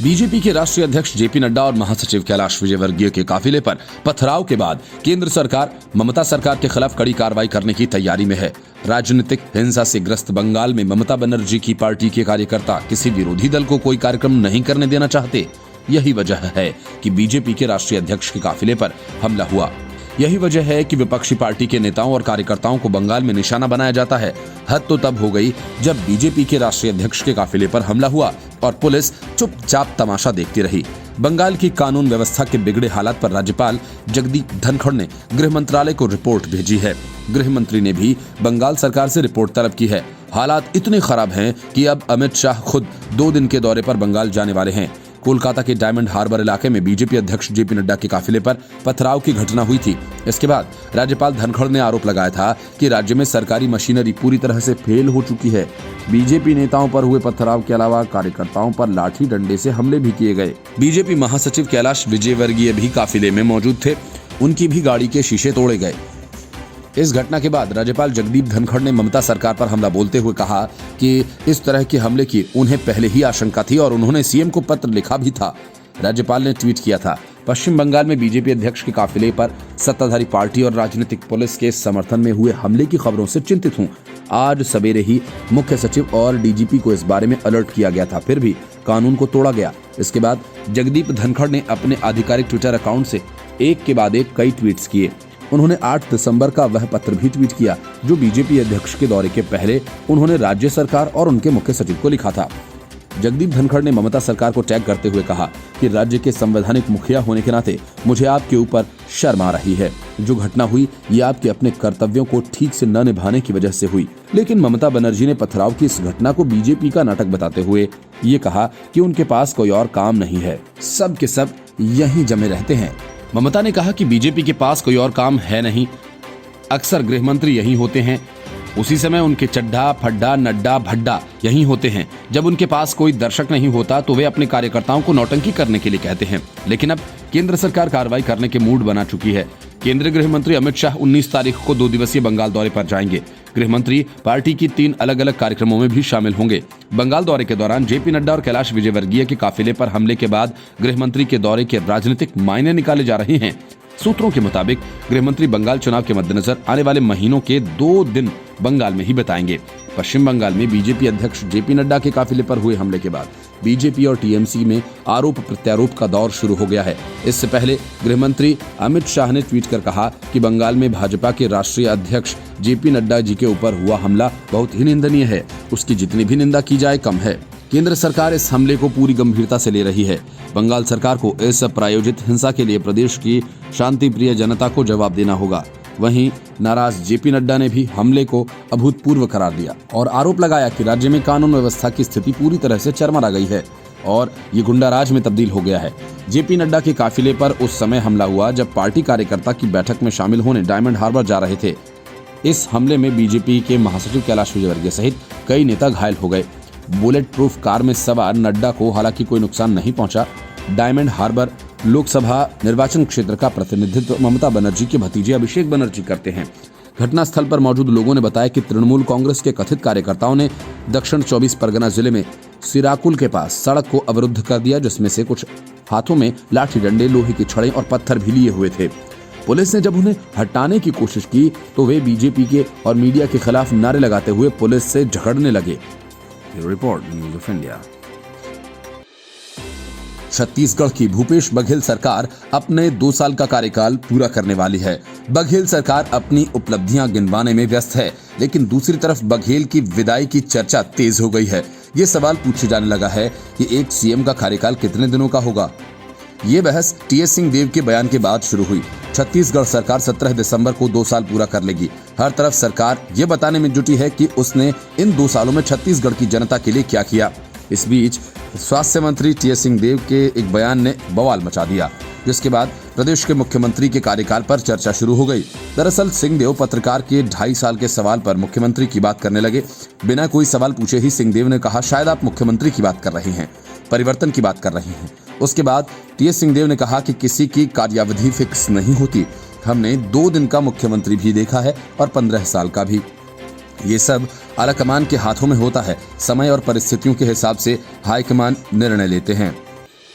BJP के राष्ट्रीय अध्यक्ष जेपी नड्डा और महासचिव कैलाश विजयवर्गीय के काफिले पर पथराव के बाद केंद्र सरकार ममता सरकार के खिलाफ कड़ी कार्रवाई करने की तैयारी में है। राजनीतिक हिंसा से ग्रस्त बंगाल में ममता बनर्जी की पार्टी के कार्यकर्ता किसी विरोधी दल को कोई कार्यक्रम नहीं करने देना चाहते। यही वजह है कि बीजेपी के राष्ट्रीय अध्यक्ष के काफिले पर हमला हुआ। यही वजह है कि विपक्षी पार्टी के नेताओं और कार्यकर्ताओं को बंगाल में निशाना बनाया जाता है। हद तो तब हो गई जब बीजेपी के राष्ट्रीय अध्यक्ष के काफिले पर हमला हुआ और पुलिस चुपचाप तमाशा देखती रही। बंगाल की कानून व्यवस्था के बिगड़े हालात पर राज्यपाल जगदीप धनखड़ ने गृह मंत्रालय को रिपोर्ट भेजी है। गृह मंत्री ने भी बंगाल सरकार से रिपोर्ट तलब की है। हालात इतने खराब हैं कि अब अमित शाह खुद 2 दिन के दौरे पर बंगाल जाने वाले हैं। कोलकाता के डायमंड हार्बर इलाके में बीजेपी अध्यक्ष जेपी नड्डा के काफिले पर पथराव की घटना हुई थी। इसके बाद राज्यपाल धनखड़ ने आरोप लगाया था कि राज्य में सरकारी मशीनरी पूरी तरह से फेल हो चुकी है। बीजेपी नेताओं पर हुए पथराव के अलावा कार्यकर्ताओं पर लाठी डंडे से हमले भी किए गए। बीजेपी महासचिव कैलाश विजयवर्गीय भी काफिले में मौजूद थे। उनकी भी गाड़ी के शीशे तोड़े गए। इस घटना के बाद राज्यपाल जगदीप धनखड़ ने ममता सरकार पर हमला बोलते हुए कहा कि इस तरह के हमले की उन्हें पहले ही आशंका थी और उन्होंने सीएम को पत्र लिखा भी था। राज्यपाल ने ट्वीट किया था, पश्चिम बंगाल में बीजेपी अध्यक्ष के काफिले पर सत्ताधारी पार्टी और राजनीतिक पुलिस के समर्थन में हुए हमले की खबरों से चिंतित हूं। आज सवेरे ही मुख्य सचिव और डीजीपी को इस बारे में अलर्ट किया गया था, फिर भी कानून को तोड़ा गया। इसके बाद जगदीप धनखड़ ने अपने आधिकारिक ट्विटर अकाउंट से एक के बाद एक कई ट्वीट्स किए। उन्होंने 8 दिसंबर का वह पत्र भी ट्वीट किया जो बीजेपी अध्यक्ष के दौरे के पहले उन्होंने राज्य सरकार और उनके मुख्य सचिव को लिखा था। जगदीप धनखड़ ने ममता सरकार को टैग करते हुए कहा कि राज्य के संवैधानिक मुखिया होने के नाते मुझे आपके ऊपर शर्म आ रही है। जो घटना हुई ये आपके अपने कर्तव्यों को ठीक से न निभाने की वजह से हुई। लेकिन ममता बनर्जी ने पथराव की इस घटना को बीजेपी का नाटक बताते हुए ये कहा कि उनके पास कोई और काम नहीं है, सब के सब यहीं जमे रहते हैं। ममता ने कहा कि बीजेपी के पास कोई और काम है नहीं, अक्सर गृह मंत्री यहीं होते हैं। उसी समय उनके चड्ढा फड्डा नड्डा भड्डा यहीं होते हैं। जब उनके पास कोई दर्शक नहीं होता तो वे अपने कार्यकर्ताओं को नौटंकी करने के लिए कहते हैं। लेकिन अब केंद्र सरकार कार्रवाई करने के मूड बना चुकी है। केंद्रीय गृह मंत्री अमित शाह 19 तारीख को 2 दिवसीय बंगाल दौरे पर जाएंगे। गृह मंत्री पार्टी की 3 अलग अलग कार्यक्रमों में भी शामिल होंगे। बंगाल दौरे के दौरान जेपी नड्डा और कैलाश विजयवर्गीय के काफिले पर हमले के बाद गृह मंत्री के दौरे के राजनीतिक मायने निकाले जा रहे हैं। सूत्रों के मुताबिक गृह मंत्री बंगाल चुनाव के मद्देनजर आने वाले महीनों के 2 दिन बंगाल में ही बिताएंगे। पश्चिम बंगाल में बीजेपी अध्यक्ष जेपी नड्डा के काफिले पर हुए हमले के बाद बीजेपी और टीएमसी में आरोप प्रत्यारोप का दौर शुरू हो गया है। इससे पहले गृह मंत्री अमित शाह ने ट्वीट कर कहा कि बंगाल में भाजपा के राष्ट्रीय अध्यक्ष जेपी नड्डा जी के ऊपर हुआ हमला बहुत ही निंदनीय है। उसकी जितनी भी निंदा की जाए कम है। केंद्र सरकार इस हमले को पूरी गंभीरता से ले रही है। बंगाल सरकार को इस प्रायोजित हिंसा के लिए प्रदेश की शांति प्रिय जनता को जवाब देना होगा। वहीं नाराज जेपी नड्डा ने भी हमले को अभूतपूर्व करार दिया और आरोप लगाया कि राज्य में कानून व्यवस्था की स्थिति पूरी तरह से चरमरा गई है और ये गुंडाराज में तब्दील हो गया है। जेपी नड्डा के काफिले पर उस समय हमला हुआ जब पार्टी कार्यकर्ता की बैठक में शामिल होने डायमंड हार्बर जा रहे थे। इस हमले में बीजेपी के महासचिव कैलाश विजयवर्गीय सहित कई नेता घायल हो गए। बुलेट प्रूफ कार में सवार नड्डा को हालांकि कोई नुकसान नहीं पहुंचा। डायमंड हार्बर लोकसभा निर्वाचन क्षेत्र का प्रतिनिधित्व ममता बनर्जी के भतीजे अभिषेक बनर्जी करते हैं। घटनास्थल पर मौजूद लोगों ने बताया कि तृणमूल कांग्रेस के कथित कार्यकर्ताओं ने दक्षिण 24 परगना जिले में सिराकुल के पास सड़क को अवरुद्ध कर दिया, जिसमें से कुछ हाथों में लाठी डंडे, लोहे की छड़ें और पत्थर भी लिए हुए थे। पुलिस ने जब उन्हें हटाने की कोशिश की तो वे बीजेपी के और मीडिया के खिलाफ नारे लगाते हुए पुलिस से झगड़ने लगे। Report news of India. Chhattisgarh की भूपेश बघेल सरकार अपने 2 साल का कार्यकाल पूरा करने वाली है। बघेल सरकार अपनी उपलब्धियां गिनवाने में व्यस्त है, लेकिन दूसरी तरफ बघेल की विदाई की चर्चा तेज हो गई है। ये सवाल पूछे जाने लगा है कि एक सीएम का कार्यकाल कितने दिनों का होगा। ये बहस टीएस सिंहदेव के बयान के बाद शुरू हुई। छत्तीसगढ़ सरकार 17 दिसंबर को 2 साल पूरा कर लेगी। हर तरफ सरकार ये बताने में जुटी है कि उसने इन 2 सालों में छत्तीसगढ़ की जनता के लिए क्या किया। इस बीच स्वास्थ्य मंत्री टीएस सिंहदेव के एक बयान ने बवाल मचा दिया, जिसके बाद प्रदेश के मुख्यमंत्री के कार्यकाल पर चर्चा शुरू हो गई। दरअसल सिंहदेव पत्रकार के 2.5 साल के सवाल पर मुख्यमंत्री की बात करने लगे। बिना कोई सवाल पूछे ही सिंहदेव ने कहा, शायद आप मुख्यमंत्री की बात कर रहे हैं, परिवर्तन की बात कर रहे हैं। उसके बाद टीएस सिंहदेव ने कहा कि किसी की कार्यावधि फिक्स नहीं होती। हमने 2 दिन का मुख्यमंत्री भी देखा है और 15 साल का भी। ये सब आलाकमान के हाथों में होता है। समय और परिस्थितियों के हिसाब से हाईकमान निर्णय लेते हैं।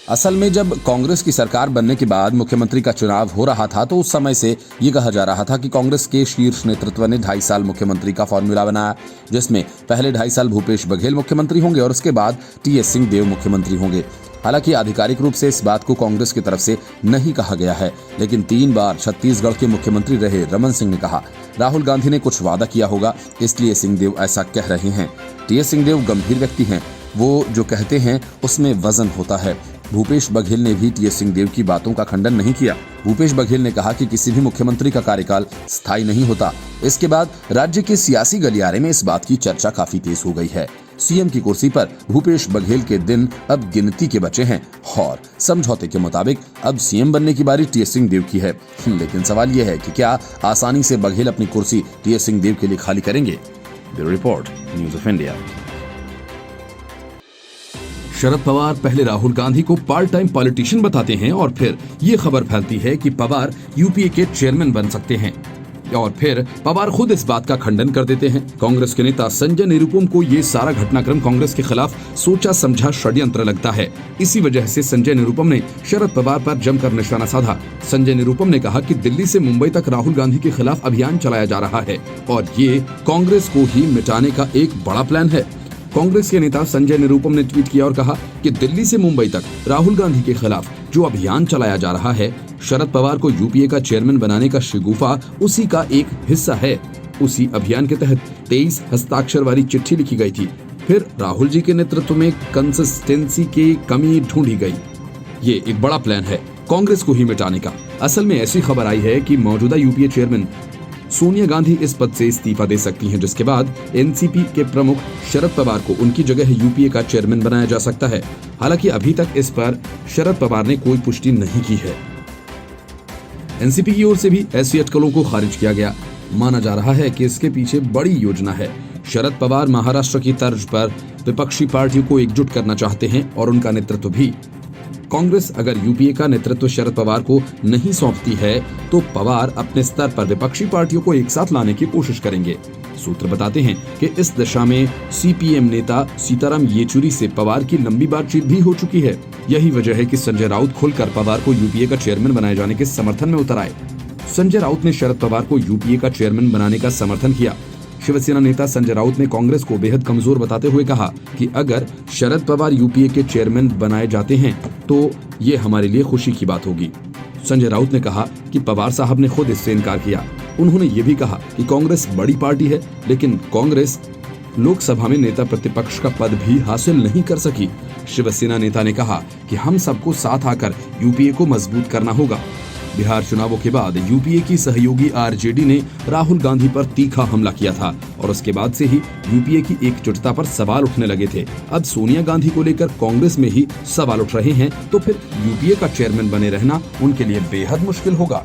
असल में जब कांग्रेस की सरकार बनने के बाद मुख्यमंत्री का चुनाव हो रहा था तो उस समय से ये कहा जा रहा था कि कांग्रेस के शीर्ष नेतृत्व ने 2.5 साल मुख्यमंत्री का फॉर्मूला बनाया, जिसमें पहले 2.5 साल भूपेश बघेल मुख्यमंत्री होंगे और उसके बाद टीएस सिंहदेव मुख्यमंत्री होंगे। हालांकि आधिकारिक रूप से इस बात को कांग्रेस की तरफ से नहीं कहा गया है, लेकिन 3 बार छत्तीसगढ़ के मुख्यमंत्री रहे रमन सिंह ने कहा राहुल गांधी ने कुछ वादा किया होगा, इसलिए सिंहदेव ऐसा कह रहे हैं। टीएस सिंहदेव गंभीर व्यक्ति हैं, वो जो कहते हैं उसमें वजन होता है। भूपेश बघेल ने भी टीएस सिंहदेव की बातों का खंडन नहीं किया। भूपेश बघेल ने कहा कि किसी भी मुख्यमंत्री का कार्यकाल स्थायी नहीं होता। इसके बाद राज्य के सियासी गलियारे में इस बात की चर्चा काफी तेज हो गई है। सीएम की कुर्सी पर भूपेश बघेल के दिन अब गिनती के बचे हैं और समझौते के मुताबिक अब सीएम बनने की बारी टीएस सिंहदेव की है। लेकिन सवाल यह है कि क्या आसानी से बघेल अपनी कुर्सी टीएस सिंहदेव के लिए खाली करेंगे? Bureau report, news of India. Sharad Pawar पहले राहुल गांधी को पार्ट टाइम पॉलिटिशियन बताते हैं और फिर ये खबर फैलती है कि पवार यूपीए के चेयरमैन बन सकते हैं और फिर पवार खुद इस बात का खंडन कर देते हैं। कांग्रेस के नेता संजय निरुपम को ये सारा घटनाक्रम कांग्रेस के खिलाफ सोचा समझा षड्यंत्र लगता है। इसी वजह से संजय निरुपम ने शरद पवार पर जमकर निशाना साधा। संजय निरुपम ने कहा कि दिल्ली से मुंबई तक राहुल गांधी के खिलाफ अभियान चलाया जा रहा है और ये कांग्रेस को ही मिटाने का एक बड़ा प्लान है। कांग्रेस के नेता संजय निरुपम ने ट्वीट किया और कहा कि दिल्ली से मुंबई तक राहुल गांधी के खिलाफ जो अभियान चलाया जा रहा है, शरद पवार को यूपीए का चेयरमैन बनाने का शिगुफा उसी का एक हिस्सा है। उसी अभियान के तहत 23 हस्ताक्षर वाली चिट्ठी लिखी गई थी। फिर राहुल जी के नेतृत्व में कंसिस्टेंसी की कमी ढूंढी गई। ये एक बड़ा प्लान है कांग्रेस को ही मिटाने का। असल में ऐसी खबर आई है कि मौजूदा यूपीए चेयरमैन सोनिया गांधी इस पद से इस्तीफा दे सकती हैं, जिसके बाद एनसीपी के प्रमुख शरद पवार को उनकी जगह यूपीए का चेयरमैन बनाया जा सकता है। हालांकि अभी तक इस पर शरद पवार ने कोई पुष्टि नहीं की है। एनसीपी की ओर से भी ऐसी अटकलों को खारिज किया गया। माना जा रहा है कि इसके पीछे बड़ी योजना है। शरद पवार महाराष्ट्र की तर्ज पर विपक्षी पार्टियों को एकजुट करना चाहते हैं और उनका नेतृत्व भी। कांग्रेस अगर यूपीए का नेतृत्व शरद पवार को नहीं सौंपती है तो पवार अपने स्तर पर विपक्षी पार्टियों को एक साथ लाने की कोशिश करेंगे। सूत्र बताते हैं कि इस दिशा में सीपीएम नेता सीताराम येचुरी से पवार की लंबी बातचीत भी हो चुकी है। यही वजह है कि संजय राउत खुलकर पवार को यूपीए का चेयरमैन बनाए जाने के समर्थन में उतर आए। संजय राउत ने शरद पवार को यूपीए का चेयरमैन बनाने का समर्थन किया। शिवसेना नेता संजय राउत ने कांग्रेस को बेहद कमजोर बताते हुए कहा कि अगर शरद पवार यूपीए के चेयरमैन बनाए जाते हैं तो ये हमारे लिए खुशी की बात होगी। संजय राउत ने कहा कि पवार साहब ने खुद इससे इनकार किया। उन्होंने ये भी कहा कि कांग्रेस बड़ी पार्टी है, लेकिन कांग्रेस लोकसभा में नेता प्रतिपक्ष का पद भी हासिल नहीं कर सकी। शिवसेना नेता ने कहा कि हम सबको साथ आकर यूपीए को मजबूत करना होगा। बिहार चुनावों के बाद यूपीए की सहयोगी आरजेडी ने राहुल गांधी पर तीखा हमला किया था और उसके बाद से ही यूपीए की एकजुटता पर सवाल उठने लगे थे। अब सोनिया गांधी को लेकर कांग्रेस में ही सवाल उठ रहे हैं, तो फिर यूपीए का चेयरमैन बने रहना उनके लिए बेहद मुश्किल होगा।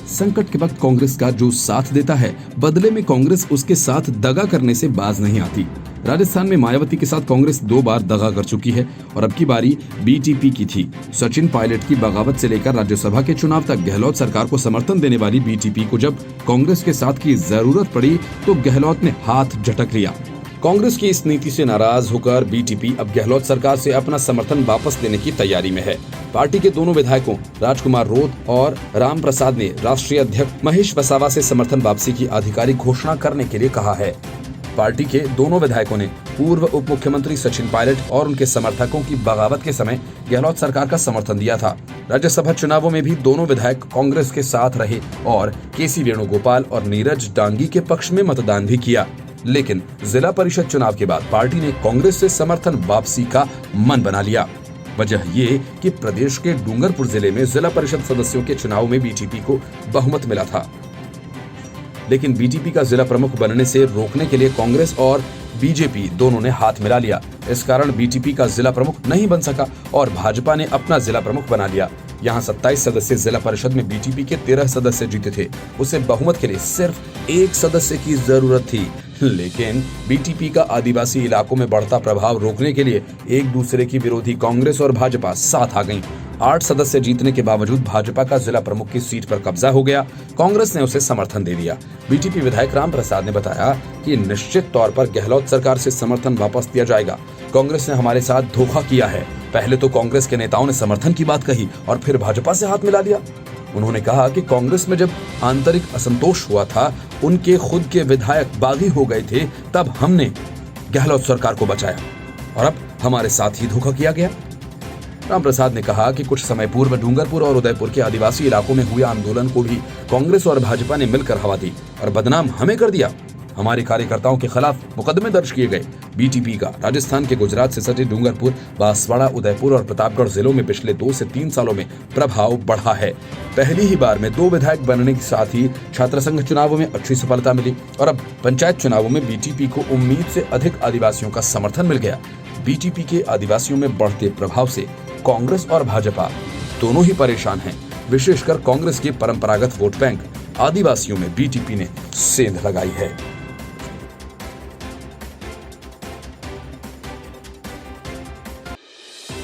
संकट के वक्त कांग्रेस का जो साथ देता है, बदले में कांग्रेस उसके साथ दगा करने से बाज नहीं आती। राजस्थान में मायावती के साथ कांग्रेस 2 बार दगा कर चुकी है और अब की बारी बीटीपी की थी। सचिन पायलट की बगावत से लेकर राज्यसभा के चुनाव तक गहलोत सरकार को समर्थन देने वाली बीटीपी को जब कांग्रेस के साथ की जरूरत पड़ी तो गहलोत ने हाथ झटक लिया। कांग्रेस की इस नीति से नाराज होकर बीटीपी अब गहलोत सरकार से अपना समर्थन वापस लेने की तैयारी में है। पार्टी के दोनों विधायकों राजकुमार रोत और राम प्रसाद ने राष्ट्रीय अध्यक्ष महेश वसावा से समर्थन वापसी की आधिकारिक घोषणा करने के लिए कहा है। पार्टी के दोनों विधायकों ने पूर्व उप मुख्यमंत्री सचिन पायलट और उनके समर्थकों की बगावत के समय गहलोत सरकार का समर्थन दिया था। राज्यसभा चुनावों में भी दोनों विधायक कांग्रेस के साथ रहे और केसी वेणुगोपाल और नीरज डांगी के पक्ष में मतदान भी किया। लेकिन जिला परिषद चुनाव के बाद पार्टी ने कांग्रेस से समर्थन वापसी का मन बना लिया। वजह ये कि प्रदेश के डूंगरपुर जिले में जिला परिषद सदस्यों के चुनाव में बीटीपी को बहुमत मिला था, लेकिन बीटीपी का जिला प्रमुख बनने से रोकने के लिए कांग्रेस और बीजेपी दोनों ने हाथ मिला लिया। इस कारण बीटीपी का जिला प्रमुख नहीं बन सका और भाजपा ने अपना जिला प्रमुख बना लिया। यहाँ 27 सदस्य जिला परिषद में बीटीपी के 13 सदस्य जीते थे। उसे बहुमत के लिए सिर्फ 1 सदस्य की जरूरत थी, लेकिन बीटीपी का आदिवासी इलाकों में बढ़ता प्रभाव रोकने के लिए एक दूसरे की विरोधी कांग्रेस और भाजपा साथ आ गईं। 8 सदस्य जीतने के बावजूद भाजपा का जिला प्रमुख की सीट पर कब्जा हो गया। कांग्रेस ने उसे समर्थन दे दिया। बीटीपी विधायक राम प्रसाद ने बताया कि निश्चित तौर पर गहलोत सरकार से समर्थन वापस दिया जाएगा। कांग्रेस ने हमारे साथ धोखा किया है। पहले तो कांग्रेस के नेताओं ने समर्थन की बात कही और फिर भाजपा से हाथ मिला लिया। उन्होंने कहा कि कांग्रेस में जब आंतरिक असंतोष हुआ था, उनके खुद के विधायक बागी हो गए थे, तब हमने गहलोत सरकार को बचाया और अब हमारे साथ ही धोखा किया गया। राम प्रसाद ने कहा कि कुछ समय पूर्व डूंगरपुर और उदयपुर के आदिवासी इलाकों में हुए आंदोलन को भी कांग्रेस और भाजपा ने मिलकर हवा दी और बदनाम हमें कर दिया। हमारे कार्यकर्ताओं के खिलाफ मुकदमे दर्ज किए गए। बीटीपी का राजस्थान के गुजरात से सटे डूंगरपुर, बांसवाड़ा, उदयपुर और प्रतापगढ़ जिलों में पिछले 2 से 3 सालों में प्रभाव बढ़ा है। पहली ही बार में 2 विधायक बनने के साथ ही छात्र संघ चुनावों में अच्छी सफलता मिली और अब पंचायत चुनावों में बीटीपी को उम्मीद से अधिक आदिवासियों का समर्थन मिल गया। बीटीपी के आदिवासियों में बढ़ते प्रभाव से कांग्रेस और भाजपा दोनों ही परेशान हैं। विशेषकर कांग्रेस के परंपरागत वोट बैंक आदिवासियों में बीटीपी ने सेंध लगाई है।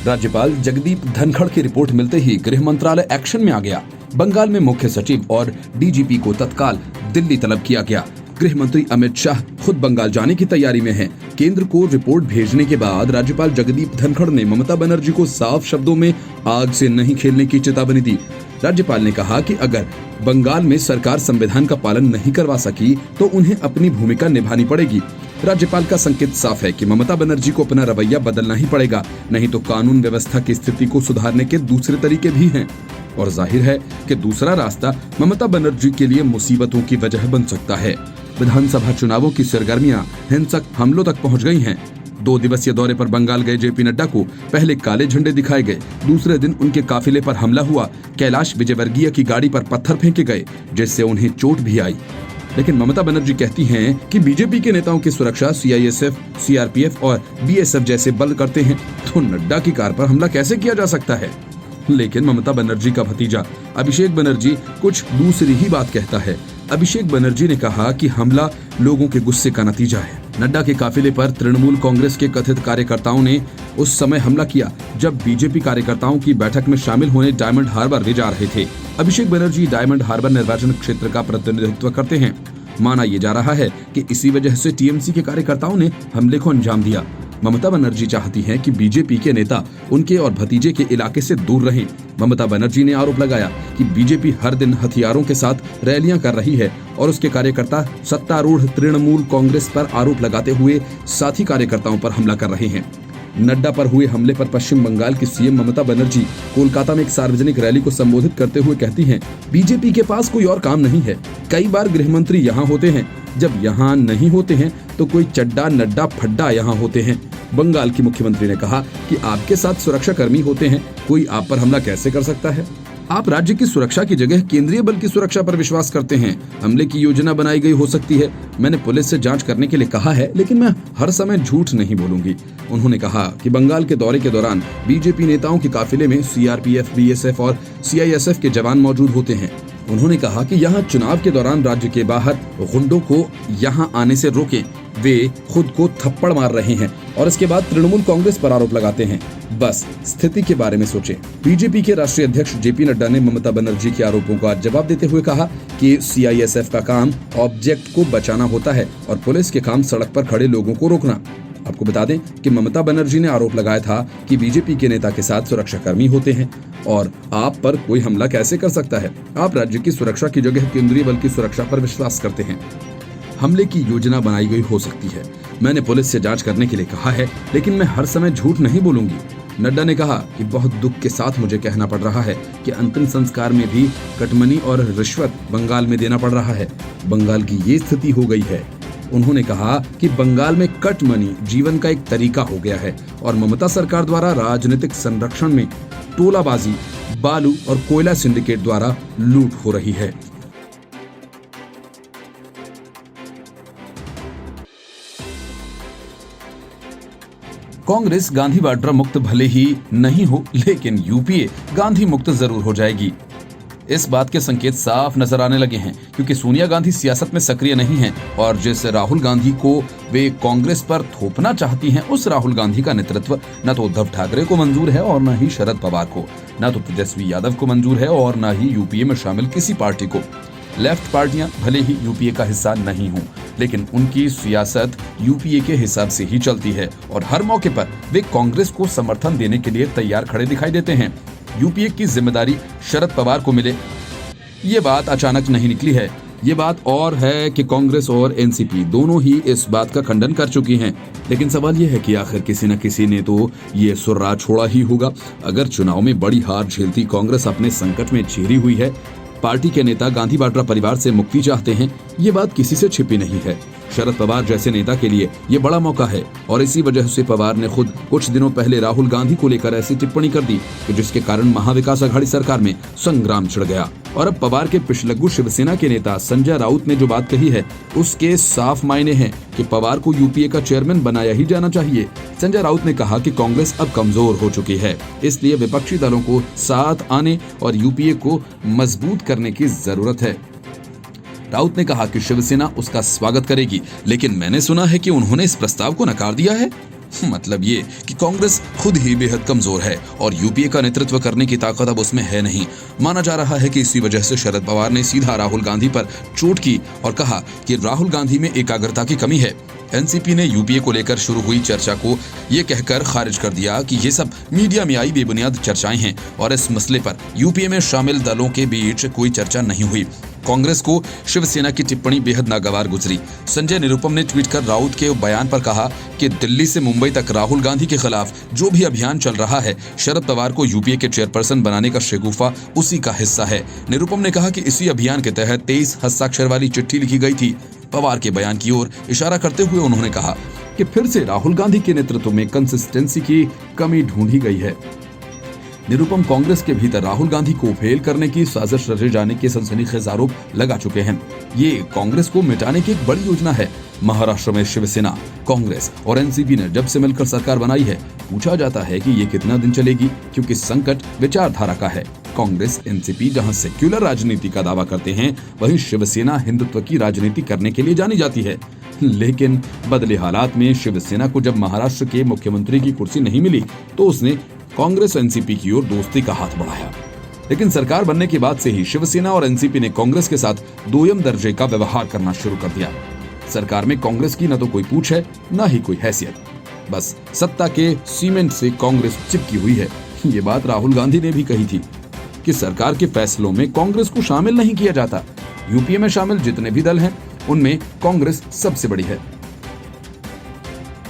राज्यपाल जगदीप धनखड़ की रिपोर्ट मिलते ही गृह मंत्रालय एक्शन में आ गया। बंगाल में मुख्य सचिव और डीजीपी को तत्काल दिल्ली तलब किया गया। गृह मंत्री अमित शाह खुद बंगाल जाने की तैयारी में हैं। केंद्र को रिपोर्ट भेजने के बाद राज्यपाल जगदीप धनखड़ ने ममता बनर्जी को साफ शब्दों में आग से नहीं खेलने की चेतावनी दी। राज्यपाल ने कहा कि अगर बंगाल में सरकार संविधान का पालन नहीं करवा सकी तो उन्हें अपनी भूमिका निभानी पड़ेगी। राज्यपाल का संकेत साफ है कि ममता बनर्जी को अपना रवैया बदलना ही पड़ेगा, नहीं तो कानून व्यवस्था की स्थिति को सुधारने के दूसरे तरीके भी हैं और जाहिर है कि दूसरा रास्ता ममता बनर्जी के लिए मुसीबतों की वजह बन सकता है। विधानसभा चुनावों की सरगर्मियां हिंसक हमलों तक पहुंच गई हैं। 2 दिवसीय दौरे पर बंगाल गए जेपी नड्डा को पहले काले झंडे दिखाए गए, दूसरे दिन उनके काफिले पर हमला हुआ। कैलाश विजयवर्गीय की गाड़ी पर पत्थर फेंके गए, जिससे उन्हें चोट भी आई। लेकिन ममता बनर्जी कहती हैं कि बीजेपी के नेताओं की सुरक्षा सीआईएसएफ, सीआरपीएफ और बीएसएफ जैसे बल करते हैं, तो नड्डा की कार पर हमला कैसे किया जा सकता है। लेकिन ममता बनर्जी का भतीजा अभिषेक बनर्जी कुछ दूसरी ही बात कहता है। अभिषेक बनर्जी ने कहा कि हमला लोगों के गुस्से का नतीजा है। नड्डा के काफिले पर तृणमूल कांग्रेस के कथित कार्यकर्ताओं ने उस समय हमला किया जब बीजेपी कार्यकर्ताओं की बैठक में शामिल होने डायमंड हार्बर ले जा रहे थे। अभिषेक बनर्जी डायमंड हार्बर निर्वाचन क्षेत्र का प्रतिनिधित्व करते हैं। माना यह जा रहा है कि इसी वजह से टीएमसी के कार्यकर्ताओं ने हमले को अंजाम दिया। ममता बनर्जी चाहती हैं कि बीजेपी के नेता उनके और भतीजे के इलाके से दूर रहें। ममता बनर्जी ने आरोप लगाया कि बीजेपी हर दिन हथियारों के साथ रैलियां कर रही है और उसके कार्यकर्ता सत्तारूढ़ तृणमूल कांग्रेस पर आरोप लगाते हुए साथी कार्यकर्ताओं पर हमला कर रहे हैं। नड्डा पर हुए हमले पर पश्चिम बंगाल की सीएम ममता बनर्जी कोलकाता में एक सार्वजनिक रैली को संबोधित करते हुए कहती हैं, बीजेपी के पास कोई और काम नहीं है। कई बार गृह मंत्री यहाँ होते हैं, जब यहाँ नहीं होते हैं तो कोई चड्डा नड्डा फड्डा यहाँ होते हैं। बंगाल की मुख्यमंत्री ने कहा कि आपके साथ सुरक्षा कर्मी होते हैं, कोई आप पर हमला कैसे कर सकता है। आप राज्य की सुरक्षा की जगह केंद्रीय बल की सुरक्षा पर विश्वास करते हैं। हमले की योजना बनाई गई हो सकती है। मैंने पुलिस से जांच करने के लिए कहा है, लेकिन मैं हर समय झूठ नहीं बोलूंगी। उन्होंने कहा कि बंगाल के दौरे के दौरान बीजेपी नेताओं के काफिले में सीआरपीएफ, बीएसएफ और सीआईएसएफ के जवान मौजूद होते हैं। उन्होंने कहा कि यहाँ चुनाव के दौरान राज्य के बाहर गुंडों को यहाँ आने से रोकें। वे खुद को थप्पड़ मार रहे हैं और इसके बाद तृणमूल कांग्रेस पर आरोप लगाते हैं। बस स्थिति के बारे में सोचें। बीजेपी के राष्ट्रीय अध्यक्ष जेपी नड्डा ने ममता बनर्जी के आरोपों का जवाब देते हुए कहा कि सीआईएसएफ का काम ऑब्जेक्ट को बचाना होता है और पुलिस के काम सड़क पर खड़े लोगों को रोकना। आपको बता दें कि ममता बनर्जी ने आरोप लगाया था कि बीजेपी के नेता के साथ सुरक्षाकर्मी होते हैं और आप पर कोई हमला कैसे कर सकता है। आप राज्य की सुरक्षा की जगह केंद्रीय बल की सुरक्षा पर विश्वास करते हैं। हमले की योजना बनाई गई हो सकती है। मैंने पुलिस से जांच करने के लिए कहा है, लेकिन मैं हर समय झूठ नहीं बोलूंगी। नड्डा ने कहा कि बहुत दुख के साथ मुझे कहना पड़ रहा है कि अंतिम संस्कार में भी कटमनी और रिश्वत बंगाल में देना पड़ रहा है। बंगाल की ये स्थिति हो गई है। उन्होंने कहा कि बंगाल में कटमनी जीवन का एक तरीका हो गया है और ममता सरकार द्वारा राजनीतिक संरक्षण में टोलाबाजी, बालू और कोयला सिंडिकेट द्वारा लूट हो रही है। कांग्रेस गांधी वाड्रा मुक्त भले ही नहीं हो, लेकिन यूपीए गांधी मुक्त जरूर हो जाएगी। इस बात के संकेत साफ नजर आने लगे हैं, क्योंकि सोनिया गांधी सियासत में सक्रिय नहीं हैं और जिस राहुल गांधी को वे कांग्रेस पर थोपना चाहती हैं, उस राहुल गांधी का नेतृत्व न तो उद्धव ठाकरे को मंजूर है और न ही शरद पवार को, न तो तेजस्वी यादव को मंजूर है और न ही यूपीए में शामिल किसी पार्टी को। लेफ्ट पार्टियां भले ही यूपीए का हिस्सा नहीं हों, लेकिन उनकी सियासत यूपीए के हिसाब से ही चलती है और हर मौके पर वे कांग्रेस को समर्थन देने के लिए तैयार खड़े दिखाई देते हैं। यूपीए की जिम्मेदारी शरद पवार को मिले, ये बात अचानक नहीं निकली है। ये बात और है कि कांग्रेस और एनसीपी दोनों ही इस बात का खंडन कर चुकी हैं। लेकिन सवाल यह है कि आखिर किसी न किसी ने तो ये सुर्रा छोड़ा ही होगा। अगर चुनाव में बड़ी हार झेलती कांग्रेस अपने संकट में चीरी हुई है, पार्टी के नेता गांधी वाड्रा परिवार से मुक्ति चाहते हैं, ये बात किसी से छिपी नहीं है। शरद पवार जैसे नेता के लिए ये बड़ा मौका है और इसी वजह से पवार ने खुद कुछ दिनों पहले राहुल गांधी को लेकर ऐसी टिप्पणी कर दी कि जिसके कारण महाविकास अघाड़ी सरकार में संग्राम छिड़ गया। और अब पवार के पिछलग्गू शिवसेना के नेता संजय राउत ने जो बात कही है, उसके साफ मायने हैं कि पवार को यूपीए का चेयरमैन बनाया ही जाना चाहिए। संजय राउत ने कहा कि कांग्रेस अब कमजोर हो चुकी है, इसलिए विपक्षी दलों को साथ आने और यूपीए को मजबूत करने की जरूरत है। राउत ने कहा कि शिवसेना उसका स्वागत करेगी, लेकिन मैंने सुना है कि उन्होंने इस प्रस्ताव को नकार दिया है। मतलब ये कि कांग्रेस खुद ही बेहद कमजोर है और यूपीए का नेतृत्व करने की ताकत अब उसमें है नहीं। माना जा रहा है कि इसी वजह से शरद पवार ने सीधा राहुल गांधी पर चोट की और कहा कि राहुल गांधी में एकाग्रता की कमी है। एनसीपी ने यूपीए को लेकर शुरू हुई चर्चा को ये कहकर खारिज कर दिया कि ये सब मीडिया में आई बेबुनियाद चर्चाएं हैं और इस मसले पर यूपीए में शामिल दलों के बीच कोई चर्चा नहीं हुई। कांग्रेस को शिवसेना की टिप्पणी बेहद नागवार गुजरी। संजय निरुपम ने ट्वीट कर राउत के बयान पर कहा कि दिल्ली से मुंबई तक राहुल गांधी के खिलाफ जो भी अभियान चल रहा है, शरद पवार को यूपीए के चेयरपर्सन बनाने का शेगुफा उसी का हिस्सा है। निरुपम ने कहा कि इसी अभियान के तहत 23 हस्ताक्षर वाली चिट्ठी लिखी गई थी। पवार के बयान की ओर इशारा करते हुए उन्होंने कहा कि फिर से राहुल गांधी के नेतृत्व में कंसिस्टेंसी की कमी ढूंढी गई है। निरुपम कांग्रेस के भीतर राहुल गांधी को फेल करने की साजिश रचे जाने के सनसनीखेज आरोप लगा चुके हैं। ये कांग्रेस को मिटाने की एक बड़ी योजना है। महाराष्ट्र में शिवसेना, कांग्रेस और एनसीपी ने जब से मिलकर सरकार बनाई है, पूछा जाता है कि ये कितना दिन चलेगी, क्योंकि संकट विचारधारा का है। कांग्रेस एनसीपी जहां सेक्युलर राजनीति का दावा करते हैं, वहीं शिवसेना हिंदुत्व की राजनीति करने के लिए जानी जाती है। लेकिन बदले हालात में शिवसेना को जब महाराष्ट्र के मुख्यमंत्री की कुर्सी नहीं मिली, तो उसने कांग्रेस एनसीपी की ओर दोस्ती का हाथ बढ़ाया। लेकिन सरकार बनने के बाद से ही शिवसेना और एनसीपी ने कांग्रेस के साथ दोयम दर्जे का व्यवहार करना शुरू कर दिया। सरकार में कांग्रेस की न तो कोई पूछ है, न ही कोई हैसियत। बस सत्ता के सीमेंट से कांग्रेस चिपकी हुई है। ये बात राहुल गांधी ने भी कही थी कि सरकार के फैसलों में कांग्रेस को शामिल नहीं किया जाता। यूपीए में शामिल जितने भी दल हैं, उनमें कांग्रेस सबसे बड़ी है।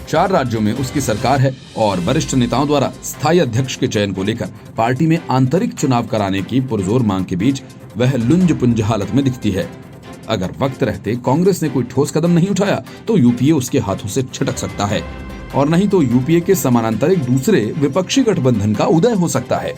4 राज्यों में उसकी सरकार है और वरिष्ठ नेताओं द्वारा स्थायी अध्यक्ष के चयन को लेकर पार्टी में आंतरिक चुनाव कराने की पुरजोर मांग के बीच वह लुंज-पुंज हालत में दिखती है। अगर वक्त रहते कांग्रेस ने कोई ठोस कदम नहीं उठाया, तो यूपीए उसके हाथों से छिटक सकता है और नहीं तो यूपीए के समानांतर एक दूसरे विपक्षी गठबंधन का उदय हो सकता है।